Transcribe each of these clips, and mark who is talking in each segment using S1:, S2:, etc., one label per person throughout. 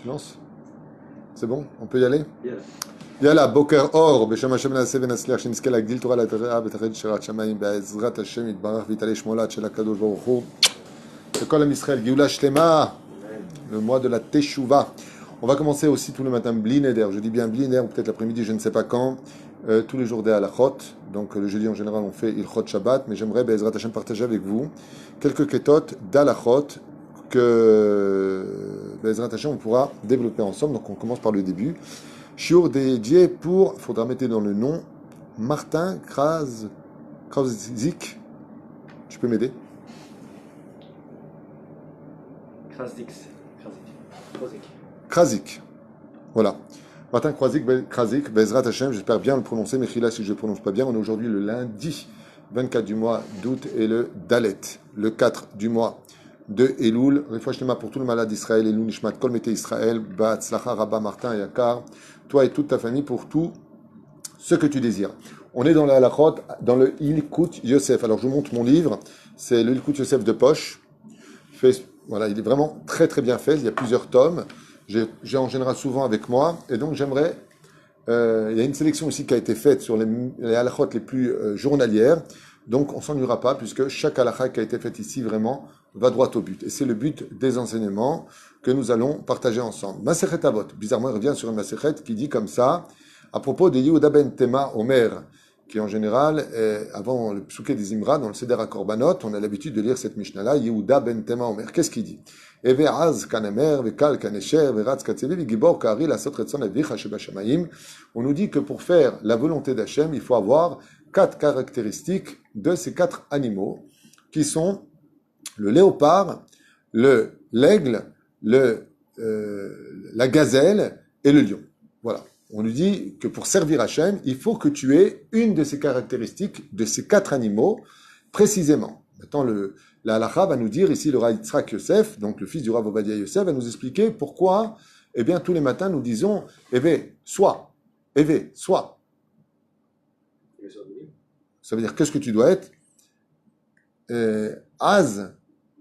S1: Tu lances? C'est bon? On peut y aller?
S2: Yes.
S1: יאללה, בוקר אור, בשם השם נעשה ונצליח, שנזכה להגדיל תורה להתראה ותחל שירת שמיים, בעזרת השם יתברך ויתעלה שמולת של הקדוש ברוך הוא, וכל עם ישראל, גאולה שלמה, le mois de la Teshuvah. On va commencer aussi tous les matins Bli Neder, je dis bien Bli Neder, ou peut-être l'après-midi, je ne sais pas quand, tous les jours des halachot. Donc le jeudi en général on fait Ilchot Shabbat, mais j'aimerais Bezrat Hashem partager avec vous quelques ketot d'halachot que Bezrat Hashem on pourra développer ensemble. Donc on commence par le début. Shiur dédié pour, il faudra mettre dans le nom, Martin Krauszik. Tu peux m'aider? Krazik. Voilà. Martin Krazik, Bezrat Hashem, j'espère bien le prononcer, mais si je ne le prononce pas bien, on est aujourd'hui le lundi 24 du mois d'août et le Dalet, le 4 du mois de Elul. Refouach Lema pour tout le malade d'Israël, Elul Nishmat, Kol Mete Israël, Batzlacha Rabba Martin Yakar, toi et toute ta famille pour tout ce que tu désires. On est dans la halachot, dans le Ilkut Yosef. Alors je vous montre mon livre, c'est le Ilkut Yosef de poche. Voilà, il est vraiment très très bien fait, il y a plusieurs tomes. J'ai en général souvent avec moi, et donc j'aimerais... il y a une sélection aussi qui a été faite sur les halachot les plus journalières, donc on s'ennuiera pas, puisque chaque halakha qui a été faite ici vraiment va droit au but. Et c'est le but des enseignements que nous allons partager ensemble. Masechet Avot, bizarrement il revient sur une Masechet qui dit comme ça, à propos de Yehuda ben Tema Omer, qui en général, avant le psuké des Imra, dans le Seder HaKorbanot, on a l'habitude de lire cette Mishnah-là, Yehuda ben Tema Omer. Qu'est-ce qu'il dit? On nous dit que pour faire la volonté d'Hachem, il faut avoir 4 caractéristiques de ces 4 animaux, qui sont le léopard, l'aigle, la gazelle et le lion. Voilà. On nous dit que pour servir Hachem, il faut que tu aies une de ces caractéristiques de ces 4 animaux précisément. Maintenant, la halakha va nous dire ici le Rav Yitzhak Yosef, donc le fils du Rav Ovadia Yosef, va nous expliquer pourquoi, eh bien, tous les matins nous disons Évé, sois, Évé, sois. Ça veut dire qu'est-ce que tu dois être? Az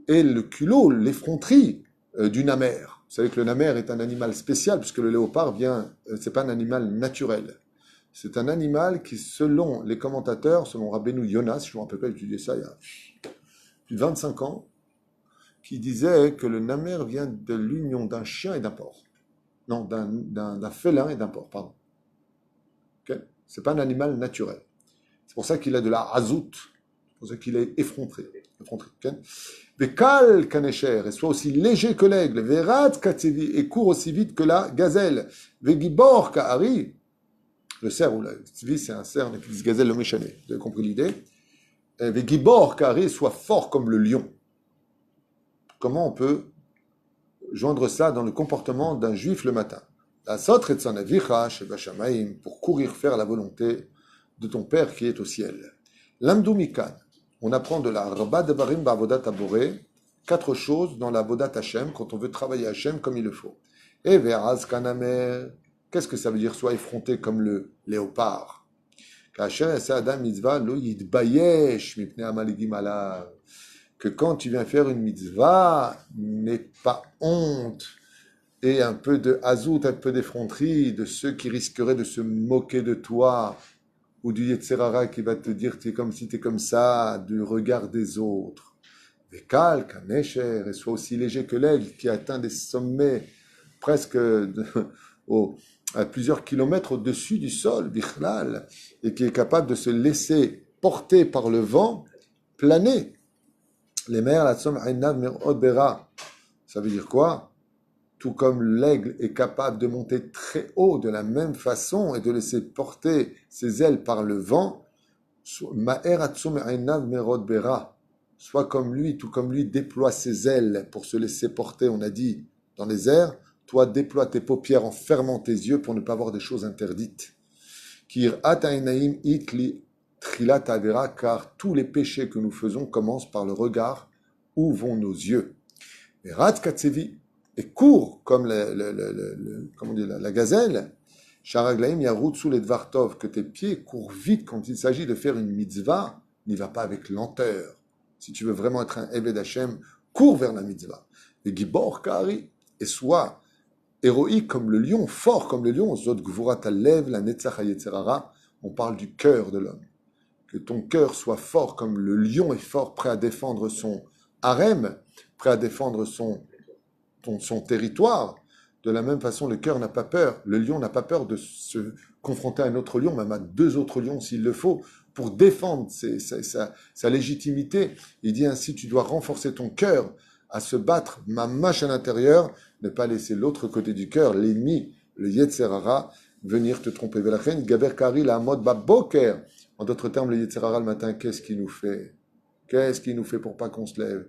S1: et le culot, l'effronterie du namer. Vous savez que le namer est un animal spécial, puisque le léopard c'est pas un animal naturel. C'est un animal qui, selon les commentateurs, selon Rabbeinu Yonas, je me rappelle pas étudier ça il y a plus de 25 ans, qui disait que le namer vient de l'union d'un chien et d'un porc. Non, d'un félin et d'un porc, pardon. Okay? C'est pas un animal naturel. C'est pour ça qu'il a de la hazout, c'est pour ça qu'il est effronté. Okay? Vekal kanesher, et soit aussi léger que l'aigle, verat katsevi, et court aussi vite que la gazelle, vegibor kaari, le cerf ou la tzvi, c'est un cerf, mais qui dit gazelle le méchané. Vous avez compris l'idée? Vegibor kaari, soit fort comme le lion. Comment on peut joindre ça dans le comportement d'un juif le matin? La sot retzon avicha sheba shamayim, pour courir faire la volonté de ton Père qui est au ciel. Lamdu mikan, on apprend de la Rabba Devarim Ba'avodat Aboré, 4 choses dans la Avodat Hashem, quand on veut travailler Hashem comme il le faut. Et ve'az kanamer, qu'est-ce que ça veut dire? Soit effronté comme le léopard. Kasher yasa adam mitzvah lo yitbayesh mipnei amaligim alav, que quand tu viens faire une mitzvah, n'aie pas honte et un peu de hazout, un peu d'effronterie de ceux qui risqueraient de se moquer de toi, ou du Yetzerara qui va te dire t'es comme si t'es comme ça, du regard des autres. Vekal, kanesher, et soit aussi léger que l'aigle qui atteint des sommets presque à plusieurs kilomètres au-dessus du sol, bichlal, et qui est capable de se laisser porter par le vent, planer. Les mers, la somme ainav mirod bera. Ça veut dire quoi? Tout comme l'aigle est capable de monter très haut de la même façon et de laisser porter ses ailes par le vent, soit comme lui, tout comme lui déploie ses ailes pour se laisser porter, on a dit, dans les airs, toi déploie tes paupières en fermant tes yeux pour ne pas voir des choses interdites. Car tous les péchés que nous faisons commencent par le regard, où vont nos yeux. Et court comme comment on dit, la gazelle, Sharaglaim Yarut sous les Dvartov, que tes pieds courent vite quand il s'agit de faire une mitzvah, n'y va pas avec lenteur. Si tu veux vraiment être un Eved Hashem, cours vers la mitzvah. Et Gibor Kari, et sois héroïque comme le lion, fort comme le lion, Zod Gvurat Alev, la Netzach HaYetzerara, on parle du cœur de l'homme. Que ton cœur soit fort comme le lion est fort, prêt à défendre son harem, prêt à défendre son territoire. De la même façon, le cœur n'a pas peur, le lion n'a pas peur de se confronter à un autre lion, même à deux autres lions s'il le faut, pour défendre sa légitimité. Il dit ainsi, tu dois renforcer ton cœur à se battre, ma mâche à l'intérieur, ne pas laisser l'autre côté du cœur, l'ennemi, le Yetzerara, venir te tromper. Velachen, Gaber Kari, la mode Baboker. En d'autres termes, le Yetzerara le matin, qu'est-ce qu'il nous fait? Qu'est-ce qu'il nous fait pour pas qu'on se lève?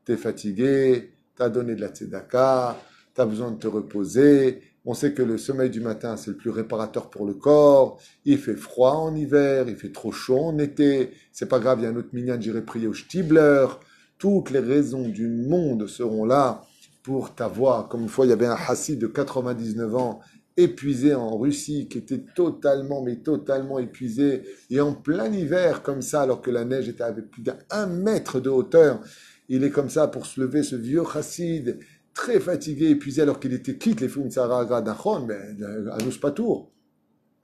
S1: T'es fatigué, t'as donné de la tzedaka, t'as besoin de te reposer. On sait que le sommeil du matin, c'est le plus réparateur pour le corps. Il fait froid en hiver, il fait trop chaud en été. C'est pas grave, il y a un autre minyan, j'irai prier au Stibler. Toutes les raisons du monde seront là pour t'avoir. Comme une fois, il y avait un hassid de 99 ans, épuisé en Russie, qui était mais totalement épuisé, et en plein hiver, comme ça, alors que la neige était avec plus d'1 mètre de hauteur. Il est comme ça pour se lever, ce vieux hassid, très fatigué, épuisé, alors qu'il était quitte les Foum Tzaraga d'Achon, mais à nous pas tour.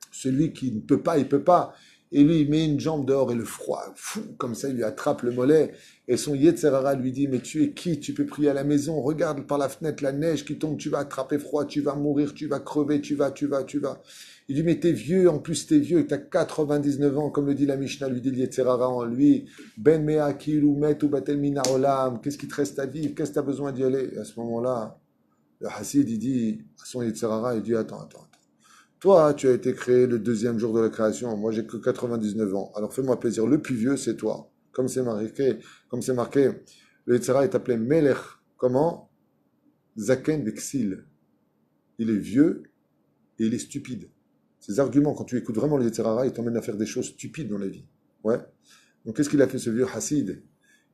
S1: Celui qui ne peut pas, il peut pas. Et lui, il met une jambe dehors et le froid, fou, comme ça, il lui attrape le mollet. Et son Yetzerara lui dit, mais tu es qui? Tu peux prier à la maison. Regarde par la fenêtre la neige qui tombe. Tu vas attraper froid, tu vas mourir, tu vas crever, tu vas. Il dit, mais t'es vieux, en plus t'es vieux, t'as 99 ans, comme le dit la Mishnah, lui dit le Yetzerara en lui. Ben mea kilu met ou batel mina olam. Qu'est-ce qui te reste à vivre? Qu'est-ce que t'as besoin d'y aller? Et à ce moment-là, le Hassid, il dit à son Yetzerara, il dit, attends. Toi, tu as été créé le 2e jour de la création. Moi, j'ai que 99 ans. Alors, fais-moi plaisir. Le plus vieux, c'est toi. Comme c'est marqué, le Yetzirah est appelé Melech. Comment? Zaken Bexil. Il est vieux et il est stupide. Ces arguments, quand tu écoutes vraiment le Yetzirah, ils t'emmènent à faire des choses stupides dans la vie. Ouais. Donc, qu'est-ce qu'il a fait, ce vieux Hassid?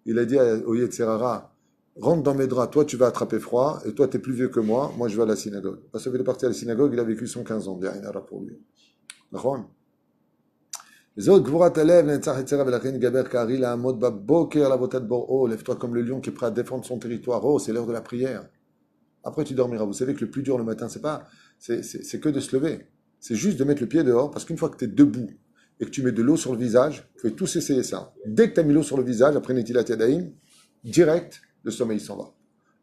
S1: Il a dit au Yetzirah, rentre dans mes draps, toi tu vas attraper froid, et toi tu es plus vieux que moi je vais à la synagogue. Parce qu'il est parti à la synagogue, il a vécu 115 ans, bien, il n'a pour lui. D'accord? Les autres, Gvurat Alev, l'Entzach Etzera, Velachin, Gaber Kari, la Amod Baboker, la Botat Boro, lève-toi comme le lion qui est prêt à défendre son territoire. Oh, c'est l'heure de la prière. Après tu dormiras. Vous savez que le plus dur le matin, c'est que de se lever. C'est juste de mettre le pied dehors, parce qu'une fois que tu es debout, et que tu mets de l'eau sur le visage, vous pouvez tous essayer ça. Dès que tu as mis l'eau sur le visage, après Netilat Yadayim, direct, le sommeil s'en va.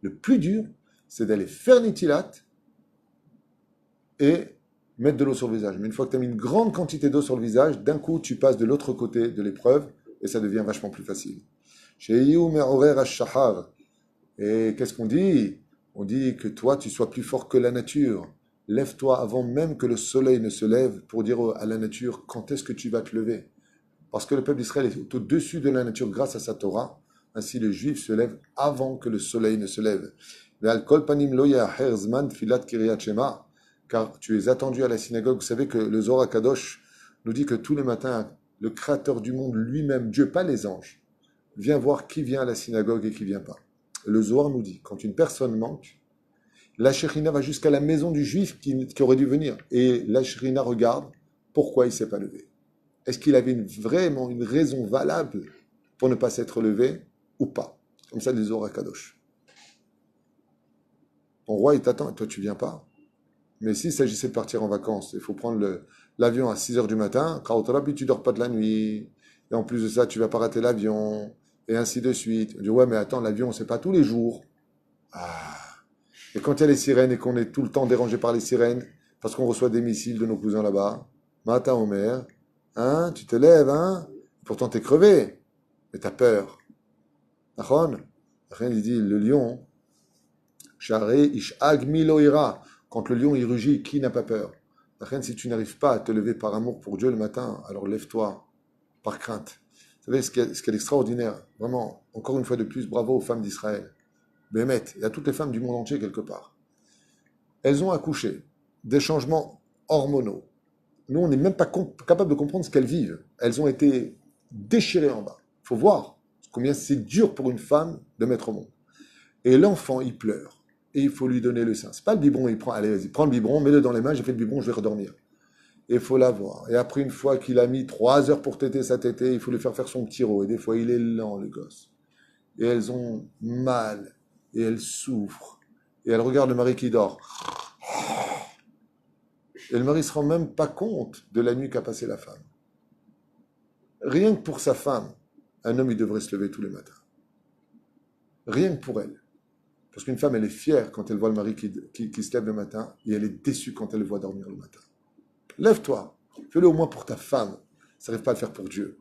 S1: Le plus dur, c'est d'aller faire Netilat et mettre de l'eau sur le visage. Mais une fois que tu as mis une grande quantité d'eau sur le visage, d'un coup, tu passes de l'autre côté de l'épreuve et ça devient vachement plus facile. Et qu'est-ce qu'on dit? On dit que toi, tu sois plus fort que la nature. Lève-toi avant même que le soleil ne se lève pour dire à la nature quand est-ce que tu vas te lever. Parce que le peuple d'Israël est au-dessus de la nature grâce à sa Torah. Ainsi, le juif se lève avant que le soleil ne se lève. Car tu es attendu à la synagogue. Vous savez que le Zohar Kadosh nous dit que tous les matins, le Créateur du monde lui-même, Dieu, pas les anges, vient voir qui vient à la synagogue et qui vient pas. Le Zohar nous dit, quand une personne manque, la Shekhinah va jusqu'à la maison du juif qui aurait dû venir. Et la Shekhinah regarde pourquoi il ne s'est pas levé. Est-ce qu'il avait vraiment une raison valable pour ne pas s'être levé ou pas? Comme ça, les Zohar Kadosh. Ton roi, il t'attend et toi, tu viens pas. Mais s'il s'agissait de partir en vacances, il faut prendre l'avion à 6 heures du matin, puis tu dors pas de la nuit. Et en plus de ça, tu vas pas rater l'avion. Et ainsi de suite. On dit, ouais, mais attends, l'avion, c'est pas tous les jours. Ah. Et quand il y a les sirènes et qu'on est tout le temps dérangé par les sirènes, parce qu'on reçoit des missiles de nos cousins là-bas, Matin Omer, hein, tu te lèves, hein, pourtant t'es crevé, mais t'as peur. Nachon, il dit, le lion, Share Ishag Miloira, quand le lion il rugit, qui n'a pas peur? Si tu n'arrives pas à te lever par amour pour Dieu le matin, alors lève-toi par crainte. Vous savez ce qui est extraordinaire, vraiment, encore une fois de plus, bravo aux femmes d'Israël. Bémet, il y a toutes les femmes du monde entier quelque part. Elles ont accouché des changements hormonaux. Nous, on n'est même pas capable de comprendre ce qu'elles vivent. Elles ont été déchirées en bas. Il faut voir combien c'est dur pour une femme de mettre au monde. Et l'enfant, il pleure. Et il faut lui donner le sein. C'est pas le biberon, il prend, allez, vas-y, prends le biberon, mets-le dans les mains, j'ai fait le biberon, je vais redormir. Et il faut l'avoir. Et après, une fois qu'il a mis 3 heures pour téter sa tétée, il faut lui faire son petit rot. Et des fois, il est lent, le gosse. Et elles ont mal. Et elles souffrent. Et elles regardent le mari qui dort. Et le mari ne se rend même pas compte de la nuit qu'a passée la femme. Rien que pour sa femme, un homme, il devrait se lever tous les matins. Rien que pour elle. Parce qu'une femme, elle est fière quand elle voit le mari qui se lève le matin, et elle est déçue quand elle le voit dormir le matin. Lève-toi. Fais-le au moins pour ta femme. Si tu n'arrives pas à le faire pour Dieu.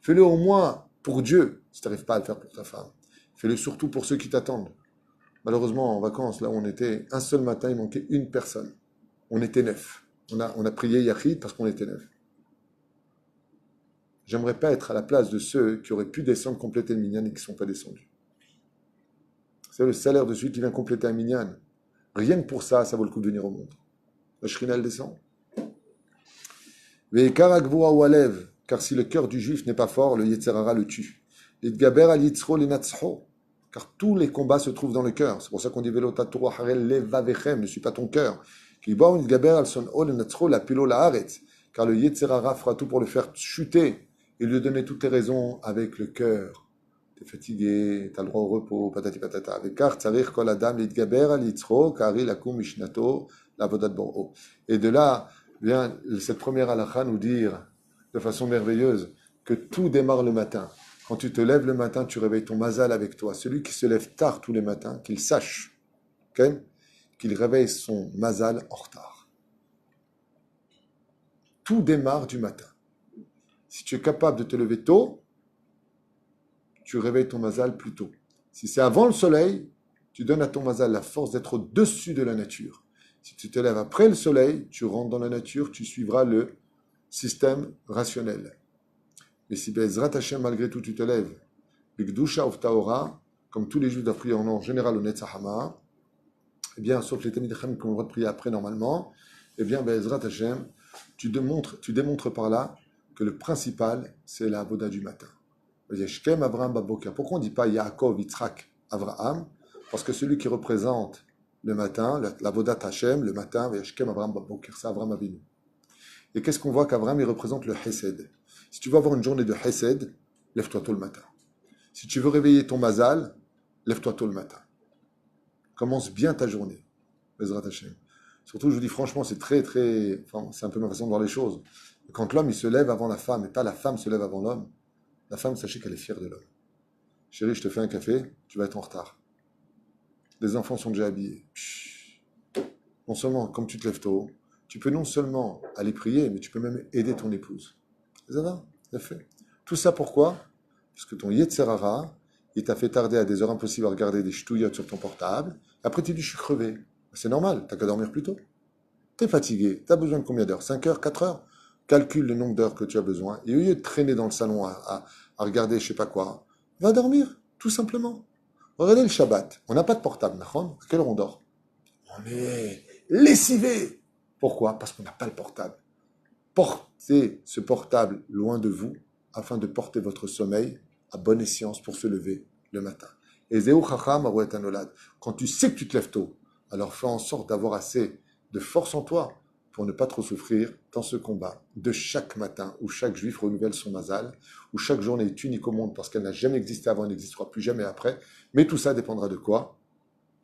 S1: Fais-le au moins pour Dieu, si tu n'arrives pas à le faire pour ta femme. Fais-le surtout pour ceux qui t'attendent. Malheureusement, en vacances, là où on était, un seul matin, il manquait une personne. On était 9. On a prié Yachid parce qu'on était 9. J'aimerais pas être à la place de ceux qui auraient pu descendre compléter le minyan et qui ne sont pas descendus. C'est le salaire de celui qui vient compléter un minyan. Rien que pour ça, ça vaut le coup de venir au monde. La shrina, elle descend. Car si le cœur du juif n'est pas fort, le Yetzer Hara le tue. Car tous les combats se trouvent dans le cœur. C'est pour ça qu'on dit ne suis pas ton cœur. Car le Yetzer Hara fera tout pour le faire chuter et lui donner toutes les raisons avec le cœur. T'es fatigué, t'as le droit au repos, patati patata. Et de là vient cette première halakha nous dire de façon merveilleuse que tout démarre le matin. Quand tu te lèves le matin, tu réveilles ton mazal avec toi. Celui qui se lève tard tous les matins, qu'il sache qu'il réveille son mazal en retard. Tout démarre du matin. Si tu es capable de te lever tôt, tu réveilles ton mazal plus tôt. Si c'est avant le soleil, tu donnes à ton mazal la force d'être au-dessus de la nature. Si tu te lèves après le soleil, tu rentres dans la nature, tu suivras le système rationnel. Mais si Bezrat Hashem, malgré tout, tu te lèves, Bigdusha of Taora, comme tous les juifs doivent prier en général au Netzahama, eh bien, sauf les Tamid Chachamim qui ont le droit de prier après normalement, eh bien, Bezrat Hashem, tu démontres par là que le principal, c'est la Avoda du matin. Pourquoi on ne dit pas Yaakov, Yitzhak, Avraham? Parce que celui qui représente le matin, la Avodat Hashem, le matin, c'est Avraham Avinu. Et qu'est-ce qu'on voit qu'Avraham, il représente le Hesed. Si tu veux avoir une journée de Hesed, lève-toi tôt le matin. Si tu veux réveiller ton mazal, lève-toi tôt le matin. Commence bien ta journée. Bezrat Hashem. Surtout, je vous dis franchement, c'est c'est un peu ma façon de voir les choses. Quand l'homme, il se lève avant la femme, et pas la femme se lève avant l'homme, la femme, sachez qu'elle est fière de l'homme. Chérie, je te fais un café, tu vas être en retard. Les enfants sont déjà habillés. Non seulement, comme tu te lèves tôt, tu peux non seulement aller prier, mais tu peux même aider ton épouse. Ça va, c'est fait. Tout ça pourquoi? Parce que ton Yetzer Hara, il t'a fait tarder à des heures impossibles à regarder des ch'touillottes sur ton portable. Après, tu dis, je suis crevé. C'est normal, t'as qu'à dormir plus tôt. T'es fatigué, t'as besoin de combien d'heures? 5 heures, 4 heures? Calcule le nombre d'heures que tu as besoin. Et au lieu de traîner dans le salon à regarder je sais pas quoi, va dormir, tout simplement. Regardez le Shabbat. On n'a pas de portable, d'accord? À quelle heure on dort? On est lessivé. Pourquoi? Parce qu'on n'a pas le portable. Portez ce portable loin de vous afin de porter votre sommeil à bonne escience pour se lever le matin. Et Zéou Chacham Arouet Anolad. Quand tu sais que tu te lèves tôt, alors fais en sorte d'avoir assez de force en toi pour ne pas trop souffrir dans ce combat de chaque matin où chaque juif renouvelle son mazal, où chaque journée est unique au monde parce qu'elle n'a jamais existé avant, elle n'existera plus jamais après. Mais tout ça dépendra de quoi?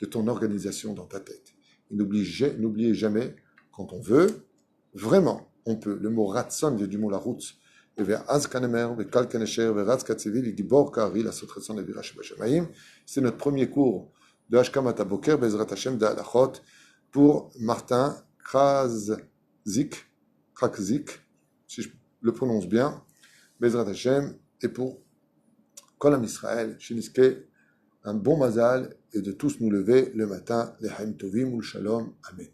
S1: De ton organisation dans ta tête. Et n'oubliez jamais, quand on veut, vraiment, on peut. Le mot ratson vient du mot la route. C'est notre premier cours de Hashkamat Boker, Bezrat Hashem, d'Alachot, pour Martin Krakzik, si je le prononce bien, Bezrat Hashem, et pour Kolam Israël, Shiniske, un bon mazal, et de tous nous lever le matin, les Haim Tovim ou le Shalom. Amen.